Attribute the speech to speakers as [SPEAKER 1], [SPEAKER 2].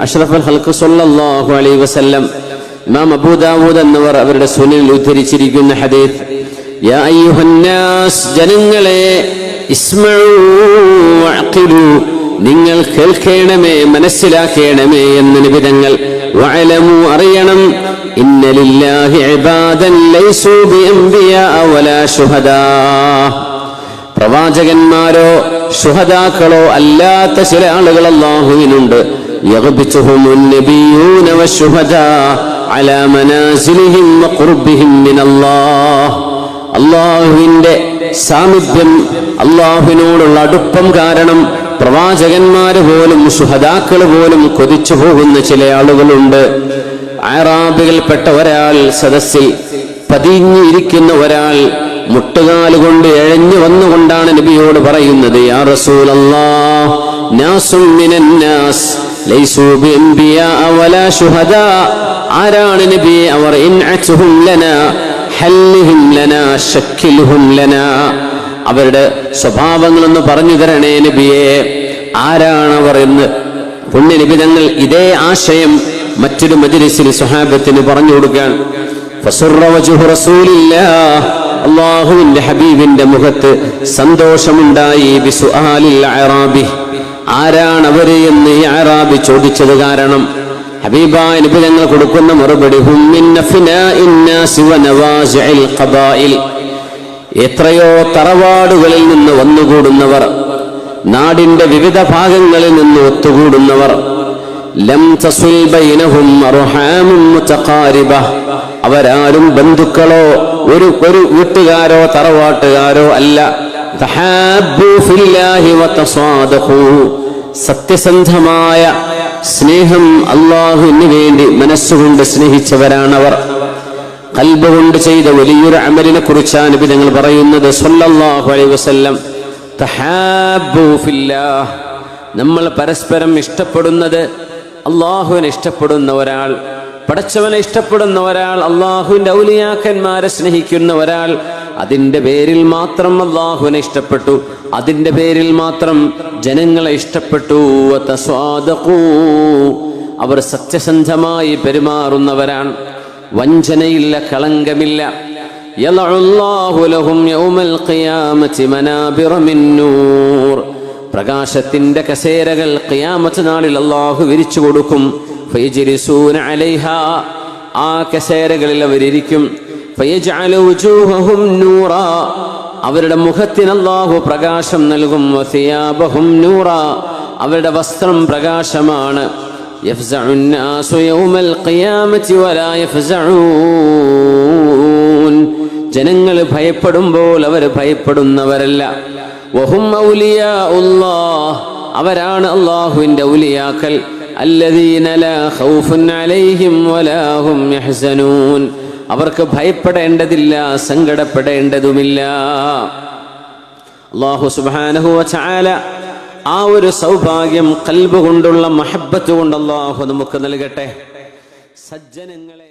[SPEAKER 1] അഷ്റഫുൽ ഖൽഖ് സ്വല്ലല്ലാഹു അലൈഹി വസല്ലം ഇമാം അബൂ ദാവൂദ് എന്നിവർ അവരുടെ സുനനിൽ ഉദ്ധരിച്ചിരിക്കുന്ന ഹദീസ്, യാ അയ്യുഹന്നാസ്, ജനങ്ങളെ, ഇസ്മഊ വഅഖിലൂ, നിങ്ങൾ കേൾക്കണമേ, മനസ്സിലാക്കണമേ എന്ന് നബി തങ്ങൾ. വഅലമു, അറിയണം, ഇന്ന ലില്ലാഹി ഇബാദൻ ലൈസൂ ബിഅംബിയാ വലാ ശുഹദാ, പ്രവാചകന്മാരോ ശുഹദാക്കളോ അല്ലാത്ത ചില ആളുകൾ അല്ലാഹുവിനുണ്ട്. യഗ്ബിതുഹുമുൻ നബിയ്യൂന വശുഹദാ അലാ മനാസിലിഹിം വഖുർബിഹിം മിനല്ലാഹ്, അല്ലാഹുവിന്റെ സാമീപ്യം, അല്ലാഹുവിനോടുള്ള അടുപ്പം കാരണം പ്രവാചകന്മാര് പോലും ശുഹദാക്കൾ പോലും കൊതിച്ചു പോകുന്ന ചില ആളുകളുണ്ട്. അറാബികൾപ്പെട്ട ഒരാൾ, സദസ്സിൽ പതിഞ്ഞിരിക്കുന്ന ഒരാൾ മുട്ടുകാലുകൊണ്ട് എഴഞ്ഞു വന്നുകൊണ്ടാണ് നബിയോട് പറയുന്നത്, യാ റസൂലല്ലാഹ്, നാസും മിനന്നാസ് ലൈസൂ ബിഅംബിയാ വലാ ശുഹദാ, ആരാണ് നബി അവർ? ഇൻഅതുഹും ലനാ ഹല്ലിഹിം ലനാ ശക്കിൽഹും ലനാ, അവരുടെ സ്വഭാവങ്ങളൊന്ന് പറഞ്ഞു തരണേ നബിയെ, ആരാണവർ എന്ന് പുണ്യ നബി തങ്ങൾ ഇതേ ആശയം മറ്റൊരു മജ്‌ലിസിൽ സ്വഹാബത്തിന് പറഞ്ഞു കൊടുക്കാൻ. ഫസുറ വജ്ഹു റസൂലില്ലാഹ്, അല്ലാഹുവിന്റെ ഹബീബിന്റെ മുഖത്ത് സന്തോഷമുണ്ടായി. ബിസുആലിൽ അറാബി, ആരാണവര് എന്ന് ഈ അറാബി ചോദിച്ചത് കാരണം ഹബീബായ നബി തങ്ങൾ കൊടുക്കുന്ന മറുപടി, ഹും മിൻ അഫ്നാഇൻ നാസി വ നവാസിഇൽ ഖബായിൽ, എത്രയോ തറവാടുകളിൽ നിന്ന് വന്നുകൂടുന്നവർ, നാടിന്റെ വിവിധ ഭാഗങ്ങളിൽ നിന്ന് ഒത്തുകൂടുന്നവർ. ലം തസുൽ ബൈനഹും അർഹാമുൻ മുതഖാരിബ, അവരാരും ബന്ധുക്കളോ ഒരു വീട്ടുകാരോ തറവാട്ടുകാരോ അല്ല. തഹാബ്ബു ഫില്ലാഹി വതസാദഖു, സത്യസന്ധമായ സ്നേഹം അല്ലാഹുവിന് വേണ്ടി മനസ്സുകൊണ്ട് സ്നേഹിച്ചവരാണവർ. ഖൽബ് കൊണ്ട് ചെയ്ത വലിയൊരു അമലിനെ കുറിച്ചാണ് നബി തങ്ങൾ പറയുന്നത് സ്വല്ലല്ലാഹു അലൈഹി വസല്ലം, തഹാബ്ബു ഫില്ലാഹ്, നമ്മൾ പരസ്പരം ഇഷ്ടപ്പെടുന്നത്, അല്ലാഹുവിനെ ഇഷ്ടപ്പെടുന്ന ഒരാൾ, പടച്ചവനെ ഇഷ്ടപ്പെടുന്ന ഒരാൾ, അല്ലാഹുവിന്റെ ഔലിയാക്കന്മാരെ സ്നേഹിക്കുന്ന ഒരാൾ, അതിന്റെ പേരിൽ മാത്രം അല്ലാഹുവിനെ ഇഷ്ടപ്പെട്ടു, അതിന്റെ പേരിൽ മാത്രം ജനങ്ങളെ ഇഷ്ടപ്പെട്ടു. വതസ്വാദഖൂ, അവർ സത്യസന്ധമായി പെരുമാറുന്നവരാണ്, വഞ്ചനയില്ല, കളങ്കമില്ല. യലഉല്ലാഹു ലഹും യൗമൽ ഖിയാമത്തി മനാബിറ മിൻ നൂർ, പ്രകാശത്തിന്റെ കസേരകൾ ഖിയാമത്ത് നാളിൽ അല്ലാഹു വിരിച്ചു കൊടുക്കും. ഫയജ്ലിസൂന അലൈഹാ, ആ കസേരകളിൽ അവരിയ്ക്കും. ഫയജ്അലു വജൂഹഹും നൂറാ, അവരുടെ മുഖത്തിന് അല്ലാഹു പ്രകാശം നൽകും. വസിയാബഹും നൂറാ, അവരുടെ വസ്ത്രം പ്രകാശമാണ്. യഫ്സഉൻ നാസു യൗമൽ ഖിയാമത്തി വലാ യഫ്സഊൻ, ജനങ്ങൾ ഭയപ്പെടുമ്പോൾ അവർ ഭയപ്പെടുന്നവരല്ല. വഹും ഔലിയാഉല്ലാഹ്, അവരാണ് അല്ലാഹുവിന്റെ ഔലിയാക്കൾ. അല്ലദീന ലാ ഖൗഫുൻ അലൈഹിം വലാ ഹും യഹ്സനൂൻ, അവർക്ക് ഭയപ്പെടേണ്ടതില്ല, സങ്കടപ്പെടേണ്ടതുമില്ല. അല്ലാഹു സുബ്ഹാനഹു വ തആല ആ ഒരു സൗഭാഗ്യം ഖൽബ് കൊണ്ടുള്ള മഹബ്ബത്ത് കൊണ്ട് അല്ലാഹു നമുക്ക് നൽകട്ടെ. സജ്ജനങ്ങളെ